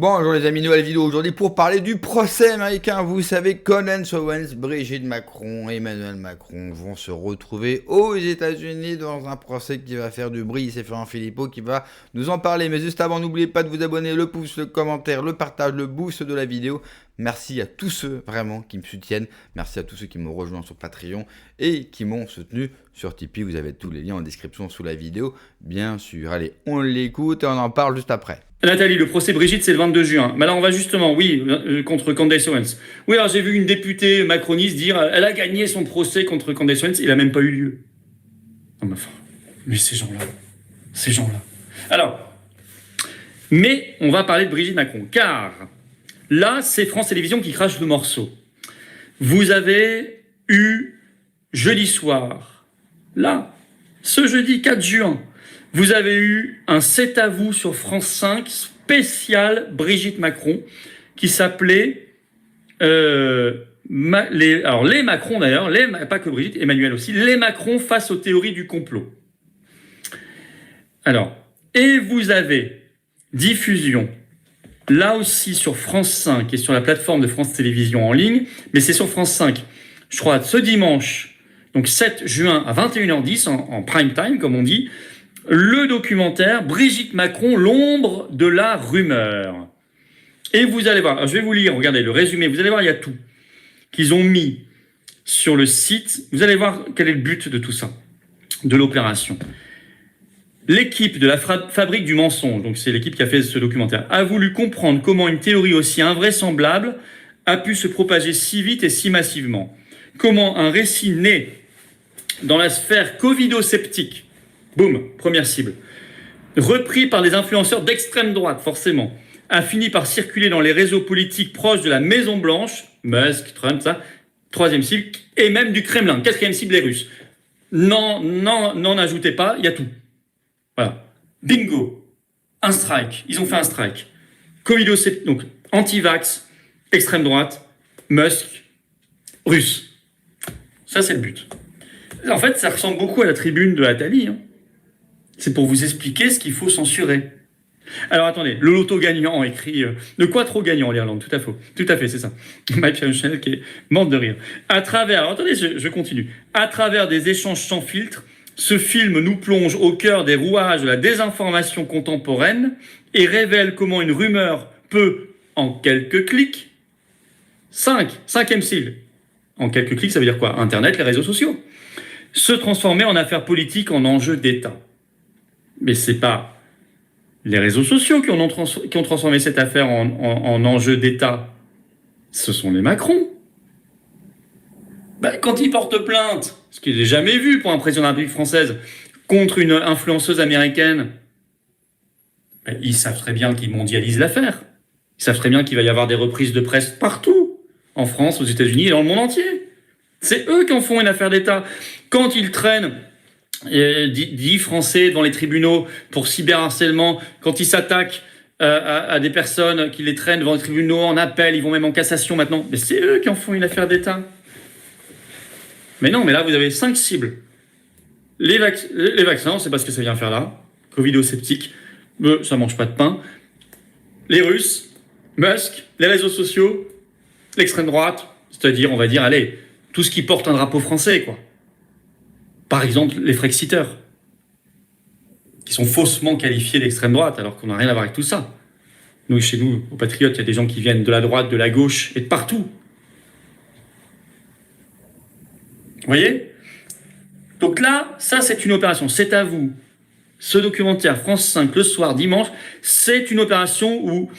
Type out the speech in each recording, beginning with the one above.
Bonjour les amis, nouvelle vidéo aujourd'hui pour parler du procès américain. Vous savez, Colin Owens, Brigitte Macron, Emmanuel Macron vont se retrouver aux États-Unis dans un procès qui va faire du bruit. C'est Florent Philippot qui va nous en parler. Mais juste avant, n'oubliez pas de vous abonner, le pouce, le commentaire, le partage, le boost de la vidéo. Merci à tous ceux vraiment qui me soutiennent. Merci à tous ceux qui m'ont rejoint sur Patreon et qui m'ont soutenu sur Tipeee. Vous avez tous les liens en description sous la vidéo, bien sûr. Allez, on l'écoute et on en parle juste après. Nathalie, le procès Brigitte, c'est le 22 juin. Mais là, on va justement, contre Candace Owens. Oui, alors j'ai vu une députée macroniste dire elle a gagné son procès contre Candace Owens, il n'a même pas eu lieu. Non, mais ces gens-là. Alors, mais on va parler de Brigitte Macron, car là, c'est France Télévisions qui crache le morceau. Vous avez eu jeudi soir, là, ce jeudi 4 juin, vous avez eu un C'est à vous sur France 5 spécial Brigitte Macron qui s'appelait les Macron d'ailleurs, pas que Brigitte, Emmanuel aussi, les Macron face aux théories du complot. Alors, et vous avez diffusion là aussi sur France 5 et sur la plateforme de France Télévisions en ligne, mais c'est sur France 5, je crois, ce dimanche, donc 7 juin à 21h10 en prime time comme on dit, le documentaire Brigitte Macron, l'ombre de la rumeur. Et vous allez voir, alors je vais vous lire, regardez le résumé, vous allez voir, il y a tout qu'ils ont mis sur le site. Vous allez voir quel est le but de tout ça, de l'opération. L'équipe de la fabrique du mensonge, donc c'est l'équipe qui a fait ce documentaire, a voulu comprendre comment une théorie aussi invraisemblable a pu se propager si vite et si massivement. Comment un récit né dans la sphère covido-sceptique, boum, première cible, repris par des influenceurs d'extrême droite, forcément, a fini par circuler dans les réseaux politiques proches de la Maison-Blanche, Musk, Trump, ça, troisième cible, et même du Kremlin, quatrième cible, les Russes. N'en ajoutez pas, il y a tout. Voilà. Bingo. Un strike. Ils ont fait un strike. Covido, donc anti-vax, extrême droite, Musk, russe. Ça, c'est le but. En fait, ça ressemble beaucoup à la tribune de Attali, hein. C'est pour vous expliquer ce qu'il faut censurer. Alors attendez, le loto gagnant écrit de quoi trop gagnant en Irlande, tout à fait, c'est ça. Mike Chanel qui est morte de rire. À travers, alors attendez, je continue. À travers des échanges sans filtre, ce film nous plonge au cœur des rouages de la désinformation contemporaine et révèle comment une rumeur peut, en quelques clics, cinquième cible. En quelques clics, ça veut dire quoi? Internet, les réseaux sociaux. Se transformer en affaire politique, en enjeu d'État. Mais c'est pas les réseaux sociaux qui ont transformé cette affaire en enjeu d'État. Ce sont les Macron. Quand ils portent plainte, ce qui n'est jamais vu pour un président de la République française, contre une influenceuse américaine, ils savent très bien qu'ils mondialisent l'affaire. Ils savent très bien qu'il va y avoir des reprises de presse partout, en France, aux États-Unis et dans le monde entier. C'est eux qui en font une affaire d'État. Quand ils traînent 10 Français devant les tribunaux pour cyberharcèlement, quand ils s'attaquent à des personnes qui les traînent devant les tribunaux en appel, ils vont même en cassation maintenant, mais c'est eux qui en font une affaire d'État. Mais non, mais là vous avez 5 cibles. Les vaccins, on ne sait pas ce que ça vient faire là, covido-sceptique, ça mange pas de pain. Les Russes, Musk, les réseaux sociaux, l'extrême droite, c'est-à-dire, on va dire, allez, tout ce qui porte un drapeau français, quoi. Par exemple, les Frexiteurs, qui sont faussement qualifiés d'extrême droite, alors qu'on n'a rien à voir avec tout ça. Nous, chez nous, aux Patriotes, il y a des gens qui viennent de la droite, de la gauche et de partout. Vous voyez? Donc là, ça, c'est une opération. C'est à vous. Ce documentaire, France 5, le soir, dimanche, c'est une opération où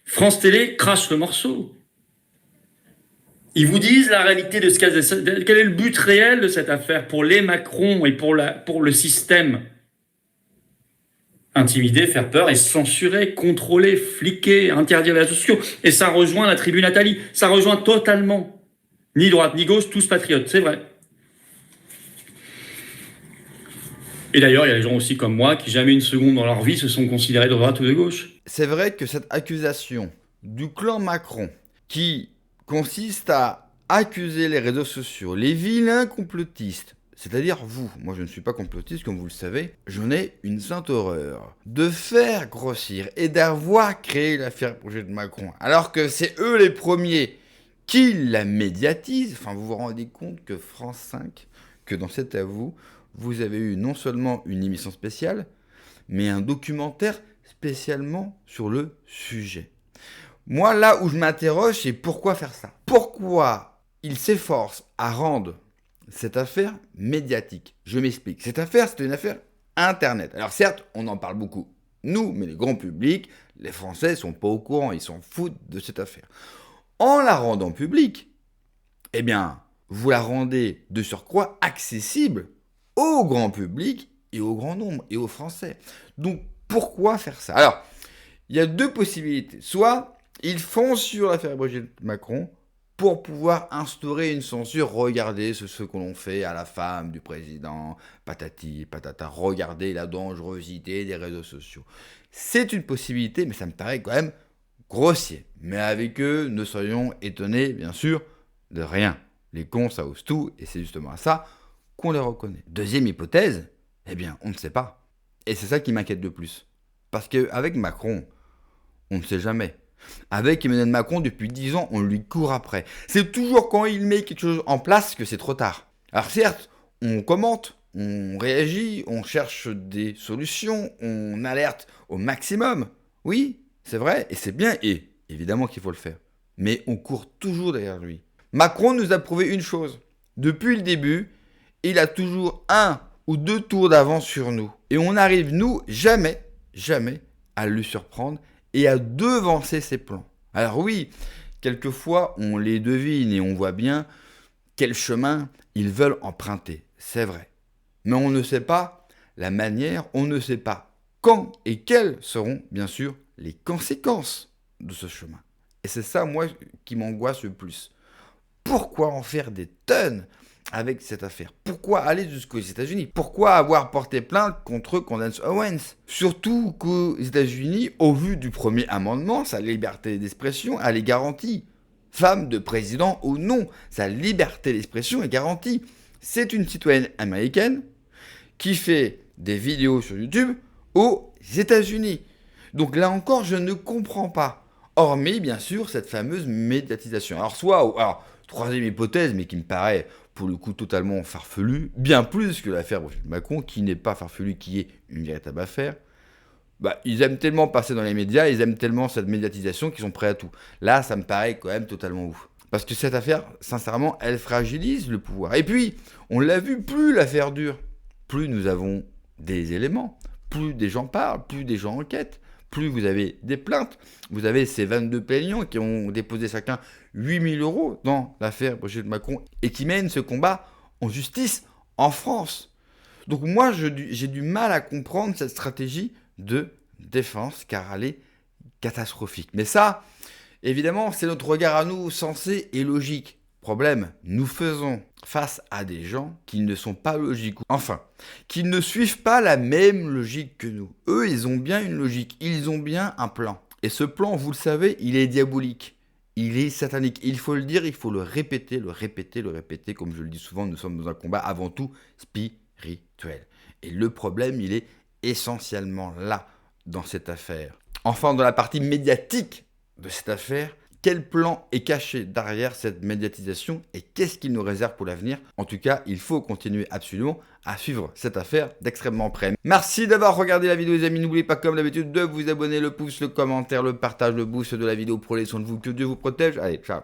France Télé crache le morceau. Ils vous disent la réalité de quel est le but réel de cette affaire pour les Macron et pour le système. Intimider, faire peur et censurer, contrôler, fliquer, interdire les réseaux sociaux. Et ça rejoint la tribune Attali. Ça rejoint totalement. Ni droite, ni gauche, tous patriotes, c'est vrai. Et d'ailleurs, il y a des gens aussi comme moi qui jamais une seconde dans leur vie se sont considérés de droite ou de gauche. C'est vrai que cette accusation du clan Macron qui consiste à accuser les réseaux sociaux, les vilains complotistes, c'est-à-dire vous. Moi, je ne suis pas complotiste, comme vous le savez. J'en ai une sainte horreur de faire grossir et d'avoir créé l'affaire Brigitte Macron, alors que c'est eux les premiers qui la médiatisent. Enfin, vous vous rendez compte que France 5, que dans C'est à vous, vous avez eu non seulement une émission spéciale, mais un documentaire spécialement sur le sujet. Moi, là où je m'interroge, c'est pourquoi faire ça? Pourquoi ils s'efforcent à rendre cette affaire médiatique? Je m'explique. Cette affaire, c'est une affaire Internet. Alors certes, on en parle beaucoup, nous, mais le grand public, les Français sont pas au courant, ils s'en foutent de cette affaire. En la rendant publique, eh bien, vous la rendez de surcroît accessible au grand public et au grand nombre et aux Français. Donc, pourquoi faire ça? Alors, il y a deux possibilités. Soit ils font sur l'affaire Brigitte Macron pour pouvoir instaurer une censure. Regardez ce que l'on fait à la femme du président, patati, patata. Regardez la dangerosité des réseaux sociaux. C'est une possibilité, mais ça me paraît quand même grossier. Mais avec eux, ne soyons étonnés, bien sûr, de rien. Les cons, ça ose tout, et c'est justement à ça qu'on les reconnaît. Deuxième hypothèse, eh bien, on ne sait pas. Et c'est ça qui m'inquiète le plus. Parce qu'avec Macron, on ne sait jamais. Avec Emmanuel Macron, depuis 10 ans, on lui court après. C'est toujours quand il met quelque chose en place que c'est trop tard. Alors certes, on commente, on réagit, on cherche des solutions, on alerte au maximum. Oui, c'est vrai, et c'est bien, et évidemment qu'il faut le faire. Mais on court toujours derrière lui. Macron nous a prouvé une chose. Depuis le début, il a toujours 1 ou 2 tours d'avance sur nous. Et on n'arrive, nous, jamais à le surprendre et à devancer ses plans. Alors oui, quelquefois, on les devine et on voit bien quel chemin ils veulent emprunter. C'est vrai. Mais on ne sait pas la manière, on ne sait pas quand et quelles seront, bien sûr, les conséquences de ce chemin. Et c'est ça, moi, qui m'angoisse le plus. Pourquoi en faire des tonnes avec cette affaire? Pourquoi aller jusqu'aux États-Unis? Pourquoi avoir porté plainte contre Candace Owens? Surtout qu'aux États-Unis, au vu du premier amendement, sa liberté d'expression, elle est garantie. Femme de président ou non, sa liberté d'expression est garantie. C'est une citoyenne américaine qui fait des vidéos sur YouTube aux États-Unis. Donc là encore, je ne comprends pas. Hormis, bien sûr, cette fameuse médiatisation. Alors, troisième hypothèse, mais qui me paraît pour le coup totalement farfelue, bien plus que l'affaire Brigitte Macron, qui n'est pas farfelue, qui est une véritable affaire. Ils aiment tellement passer dans les médias, ils aiment tellement cette médiatisation qu'ils sont prêts à tout. Là, ça me paraît quand même totalement ouf. Parce que cette affaire, sincèrement, elle fragilise le pouvoir. Et puis, on l'a vu, plus l'affaire dure, plus nous avons des éléments, plus des gens parlent, plus des gens enquêtent, plus vous avez des plaintes. Vous avez ces 22 plaignants qui ont déposé chacun 8 000 € dans l'affaire Brigitte Macron et qui mènent ce combat en justice en France. Donc moi, j'ai du mal à comprendre cette stratégie de défense car elle est catastrophique. Mais ça, évidemment, c'est notre regard à nous sensé et logique. Problème, nous faisons face à des gens qui ne sont pas logiques. Enfin, qui ne suivent pas la même logique que nous. Eux, ils ont bien une logique, ils ont bien un plan. Et ce plan, vous le savez, il est diabolique. Il est satanique. Il faut le dire, il faut le répéter. Comme je le dis souvent, nous sommes dans un combat avant tout spirituel. Et le problème, il est essentiellement là, dans cette affaire. Enfin, dans la partie médiatique de cette affaire, quel plan est caché derrière cette médiatisation et qu'est-ce qu'il nous réserve pour l'avenir? En tout cas, il faut continuer absolument à suivre cette affaire d'extrêmement près. Merci d'avoir regardé la vidéo les amis, n'oubliez pas comme d'habitude de vous abonner, le pouce, le commentaire, le partage, le boost de la vidéo, prenez soin de vous, que Dieu vous protège. Allez, ciao.